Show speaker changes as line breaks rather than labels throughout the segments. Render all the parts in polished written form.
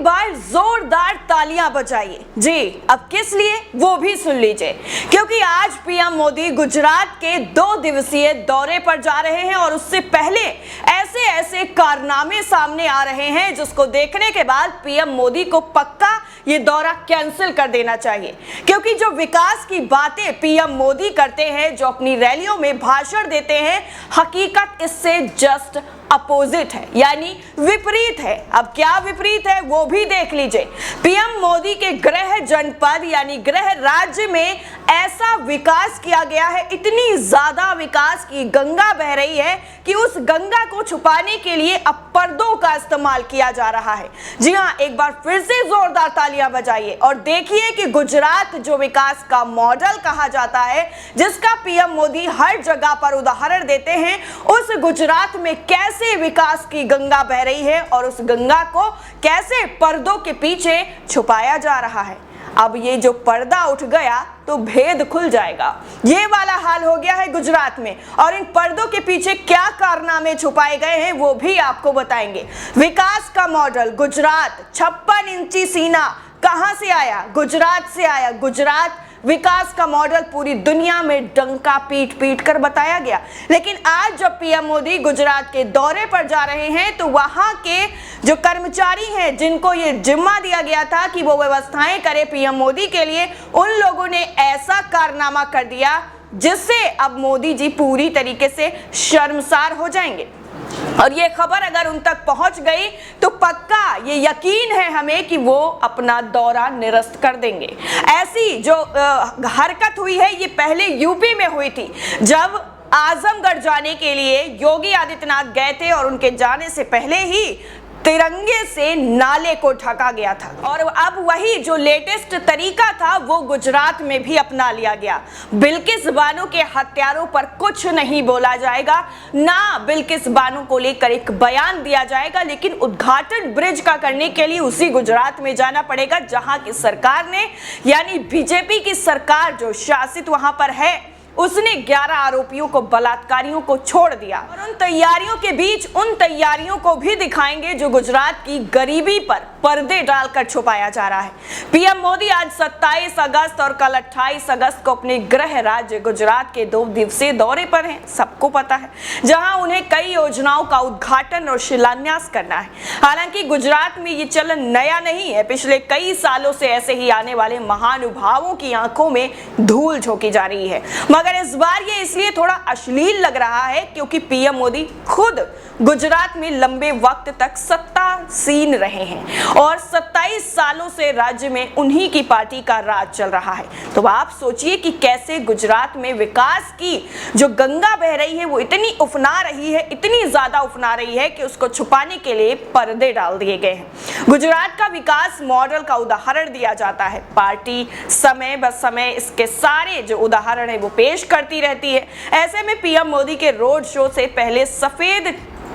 बार जोरदार तालियां बजाइए। जी, अब किस लिए वो भी सुन लीजिए, क्योंकि आज पीएम मोदी गुजरात के 2 दिवसीय दौरे पर जा रहे हैं और उससे पहले ऐसे ऐसे कारनामे सामने आ रहे हैं जिसको देखने के बाद पीएम मोदी को पक्का ये दौरा कैंसिल कर देना चाहिए। क्योंकि जो विकास की बातें पीएम मोदी करते हैं, जो अपनी रैलियों में भाषण देते हैं, हकीकत इससे जस्ट अपोजिट है, यानी विपरीत है। अब क्या विपरीत है वो भी देख लीजिए। पीएम मोदी के गृह जनपद यानी गृह राज्य में ऐसा विकास किया गया है, इतनी ज्यादा विकास की गंगा बह रही है कि उस गंगा को छुपाने के लिए अब पर्दों का इस्तेमाल किया जा रहा है। जी हां, एक बार फिर से जोरदार तालियां बजाइए और देखिए कि गुजरात जो विकास का मॉडल कहा जाता है, जिसका पीएम मोदी हर जगह पर उदाहरण देते हैं, उस गुजरात में कैसे विकास की गंगा बह रही है और उस गंगा को कैसे पर्दों के पीछे छुपाया जा रहा है। अब ये जो पर्दा उठ गया तो भेद खुल जाएगा। ये वाला हाल हो गया है गुजरात में, और इन पर्दों के पीछे क्या कारनामे छुपाए गए हैं वो भी आपको बताएंगे। विकास का मॉडल गुजरात, 56 इंची सीना कहां से आया? गुजरात से आया। गुजरात विकास का मॉडल पूरी दुनिया में डंका पीट पीट कर बताया गया। लेकिन आज जब पीएम मोदी गुजरात के दौरे पर जा रहे हैं तो वहां के जो कर्मचारी हैं, जिनको ये जिम्मा दिया गया था कि वो व्यवस्थाएं करे पीएम मोदी के लिए, उन लोगों ने ऐसा कारनामा कर दिया जिससे अब मोदी जी पूरी तरीके से शर्मसार हो जाएंगे। और ये खबर अगर उन तक पहुंच गई तो पक्का ये यकीन है हमें कि वो अपना दौरा निरस्त कर देंगे। ऐसी जो हरकत हुई है ये पहले यूपी में हुई थी, जब आजमगढ़ जाने के लिए योगी आदित्यनाथ गए थे और उनके जाने से पहले ही तिरंगे से नाले को ढका गया था। और अब वही जो लेटेस्ट तरीका था वो गुजरात में भी अपना लिया गया। बिल्किस बानो के हत्यारों पर कुछ नहीं बोला जाएगा, ना बिल्किस बानो को लेकर एक बयान दिया जाएगा, लेकिन उद्घाटन ब्रिज का करने के लिए उसी गुजरात में जाना पड़ेगा जहां की सरकार ने, यानी बीजेपी की सरकार जो शासित वहां पर है, उसने 11 आरोपियों को, बलात्कारियों को छोड़ दिया। और उन तैयारियों के बीच उन तैयारियों को भी दिखाएंगे जो गुजरात की गरीबी पर पर्दे डालकर छुपाया जा रहा है। पीएम मोदी आज 27 अगस्त और कल 28 अगस्त को अपने गृह राज्य गुजरात के 2 दिवसीय दौरे पर हैं, सबको पता है, जहां उन्हें कई योजनाओं का उद्घाटन और शिलान्यास करना है। हालांकि गुजरात में ये चलन नया नहीं है, पिछले कई सालों से ऐसे ही आने वाले महानुभावों की आंखों में धूल झोंकी जा रही है। मगर इस बार ये इसलिए थोड़ा अश्लील लग रहा है क्योंकि पीएम मोदी खुद गुजरात में लंबे वक्त तक सत्तासीन रहे हैं और 27 सालों से राज्य में उन्हीं की पार्टी का राज चल रहा है। तो आप सोचिए कि कैसे गुजरात में विकास की जो गंगा बह रही है वो इतनी उफना रही है, इतनी ज्यादा उफना रही है कि उसको छुपाने के लिए पर्दे डाल दिए गए हैं। गुजरात का विकास मॉडल का उदाहरण दिया जाता है। पार्टी समय ब समय इसके सारे जो उदाहरण है वो पेश करती रहती है। ऐसे में पीएम मोदी के रोड शो से पहले सफेद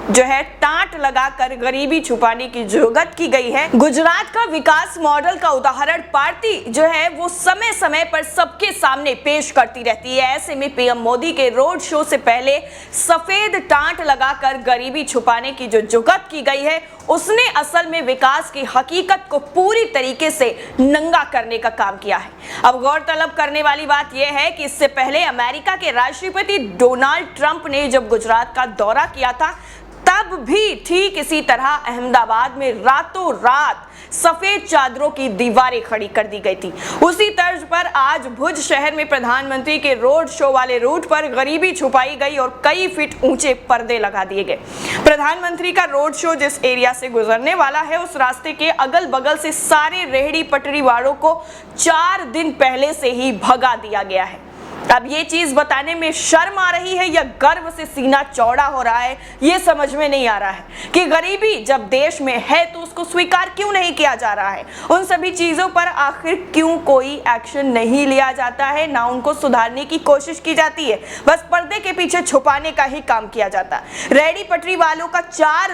जो है टाट लगाकर गरीबी छुपाने की जुगत की गई है। गुजरात का विकास मॉडल का उदाहरण पार्टी जो है वो समय समय पर सबके सामने पेश करती रहती है। ऐसे में पीएम मोदी के रोड शो से पहले सफेद टाट लगाकर गरीबी छुपाने की जो जुगत की गई है, उसने असल में विकास की हकीकत को पूरी तरीके से नंगा करने का काम किया है। अब गौरतलब करने वाली बात यह है कि इससे पहले अमेरिका के राष्ट्रपति डोनाल्ड ट्रंप ने जब गुजरात का दौरा किया था, तब भी ठीक इसी तरह अहमदाबाद में रातों रात सफेद चादरों की दीवारें खड़ी कर दी गई थी। उसी तर्ज पर आज भुज शहर में प्रधानमंत्री के रोड शो वाले रूट पर गरीबी छुपाई गई और कई फीट ऊंचे पर्दे लगा दिए गए। प्रधानमंत्री का रोड शो जिस एरिया से गुजरने वाला है, उस रास्ते के अगल बगल से सारे रेहड़ी पटरी वालों को 4 दिन पहले से ही भगा दिया गया है। अब ये चीज बताने में शर्म आ रही है या गर्व से सीना चौड़ा हो रहा है, ये समझ में नहीं आ रहा है कि गरीबी जब देश में है तो उसको स्वीकार क्यों नहीं किया जा रहा है। उन सभी चीजों पर आखिर क्यों कोई एक्शन नहीं लिया जाता है, ना उनको सुधारने की कोशिश की जाती है, बस पर्दे के पीछे छुपाने का ही काम किया जाता है। रेहड़ी पटरी वालों का 4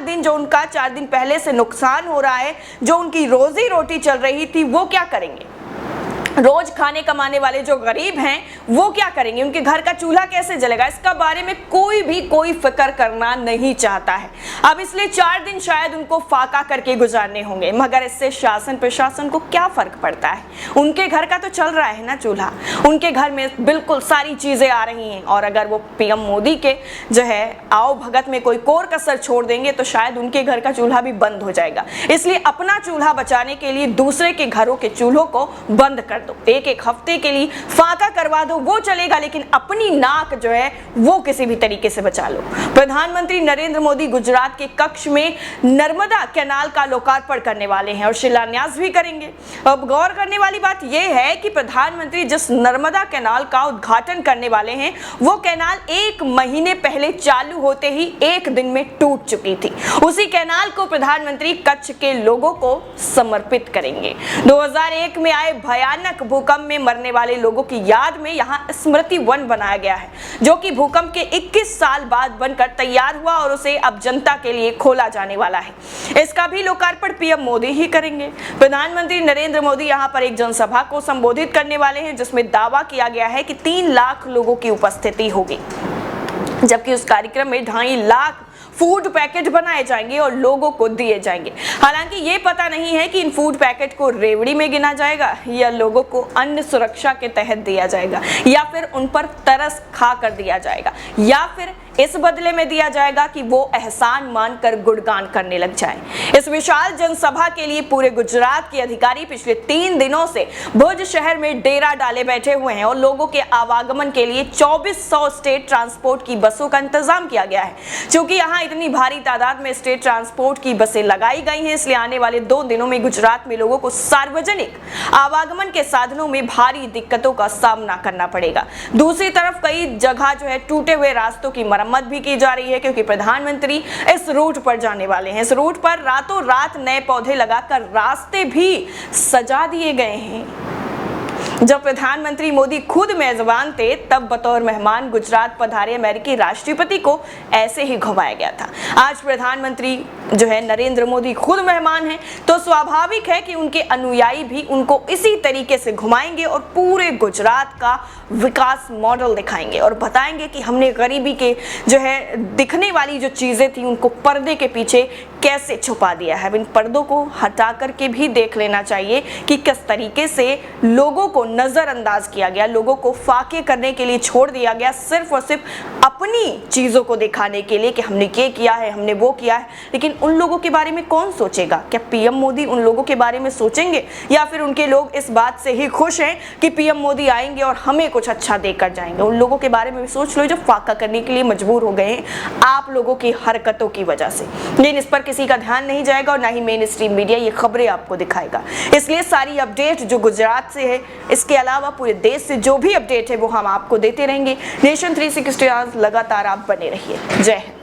दिन पहले से नुकसान हो रहा है, जो उनकी रोजी रोटी चल रही थी, वो क्या करेंगे? रोज खाने कमाने वाले जो गरीब हैं वो क्या करेंगे, उनके घर का चूल्हा कैसे जलेगा, इसका बारे में कोई फिक्र करना नहीं चाहता है। अब इसलिए 4 दिन शायद उनको फाका करके गुजारने होंगे, मगर इससे शासन प्रशासन को क्या फर्क पड़ता है, उनके घर का तो चल रहा है ना चूल्हा, उनके घर में बिल्कुल सारी चीजें आ रही हैं। और अगर वो पीएम मोदी के जो है आओ भगत में कोई कोर कसर छोड़ देंगे तो शायद उनके घर का चूल्हा भी बंद हो जाएगा। इसलिए अपना चूल्हा बचाने के लिए दूसरे के घरों के चूल्हों को बंद कर दो, एक हफ्ते के लिए फाका करवा दो, वो चलेगा, लेकिन अपनी नाक जो है वो किसी भी तरीके से बचा लो। प्रधानमंत्री नरेंद्र मोदी गुजरात के कच्छ में नर्मदा कैनाल का लोकार्पण करने वाले हैं और शिलान्यास भी करेंगे। अब गौर करने वाली बात यह है कि प्रधानमंत्री जिस नर्मदा कैनाल का उद्घाटन करने वाले हैं वो कैनाल 1 महीने पहले चालू होते ही 1 दिन में टूट चुकी थी। उसी कैनाल को प्रधानमंत्री कच्छ के लोगों को समर्पित करेंगे। 2001 में आए भयानक भूकंप में मरने वाले लोगों की याद में यहां स्मृति वन बनाया गया है, जो कि भूकंप के 21 साल बाद बनकर तैयार हुआ और उसे अब जनता के लिए खोला जाने वाला है। इसका भी लोकार्पण पीएम मोदी ही करेंगे। प्रधानमंत्री नरेंद्र मोदी यहां पर एक जनसभा को संबोधित करने वाले हैं, जिसमें दावा किया गया है कि 3 लाख लोगों की उपस्थिति होगी, जबकि उस कार्यक्रम में 2.5 लाख फूड पैकेट बनाए जाएंगे और लोगों को दिए जाएंगे। हालांकि ये पता नहीं है कि इन फूड पैकेट को रेवड़ी में गिना जाएगा या लोगों को अन्न सुरक्षा के तहत दिया जाएगा या फिर उन पर तरस खा कर दिया जाएगा या फिर इस बदले में दिया जाएगा कि वो एहसान मानकर गुणगान करने लग जाएं। इस विशाल जनसभा के लिए पूरे गुजरात के अधिकारी पिछले 3 दिनों से भुज शहर में डेरा डाले बैठे हुए हैं और लोगों के आवागमन के लिए 2400 स्टेट ट्रांसपोर्ट की बसों का इंतजाम किया गया है। क्योंकि यहाँ इतनी भारी तादाद में स्टेट ट्रांसपोर्ट की बसें लगाई गई हैं, इसलिए आने वाले 2 दिनों में गुजरात में लोगों को सार्वजनिक आवागमन के साधनों में भारी दिक्कतों का सामना करना पड़ेगा। दूसरी तरफ कई जगह जो है टूटे हुए रास्तों की मरम्मत भी की जा रही है, क्योंकि प्रधानमंत्री इस रूट पर जाने वाले हैं। इस रूट पर रातों रात नए पौधे लगाकर रास्ते भी सजा दिए गए हैं। जब प्रधानमंत्री मोदी खुद मेजबान थे तब बतौर मेहमान गुजरात पधारे अमेरिकी राष्ट्रपति को ऐसे ही घुमाया गया था। आज प्रधानमंत्री जो है नरेंद्र मोदी खुद मेहमान हैं, तो स्वाभाविक है कि उनके अनुयायी भी उनको इसी तरीके से घुमाएंगे और पूरे गुजरात का विकास मॉडल दिखाएंगे और बताएंगे कि हमने गरीबी के जो है दिखने वाली जो चीजें थी उनको पर्दे के पीछे कैसे छुपा दिया है। इन पर्दों को हटा करके भी देख लेना चाहिए कि किस तरीके से लोगों को नजरअंदाज किया गया, लोगों को फाके करने के लिए छोड़ दिया गया, सिर्फ और सिर्फ अपनी चीजों को दिखाने के लिए कि हमने ये किया है, हमने वो किया है। लेकिन उन लोगों के बारे में कौन सोचेगा? क्या पीएम मोदी उन लोगों के बारे में सोचेंगे या फिर उनके लोग इस बात से ही खुश हैं कि पीएम मोदी आएंगे और हमें कुछ अच्छा देकर जाएंगे? उन लोगों के बारे में भी सोच लो जो फाका करने के लिए मजबूर हो गए हैं आप लोगों की हरकतों की वजह से। लेकिन इस पर किसी का ध्यान नहीं जाएगा और ना ही मेन स्ट्रीम मीडिया ये खबरें आपको दिखाएगा। इसलिए सारी अपडेट जो गुजरात से है, इसके अलावा पूरे देश से जो भी अपडेट है वो हम आपको देते रहेंगे। नेशन 360 लगातार आप बने रहिए। जय हिंद।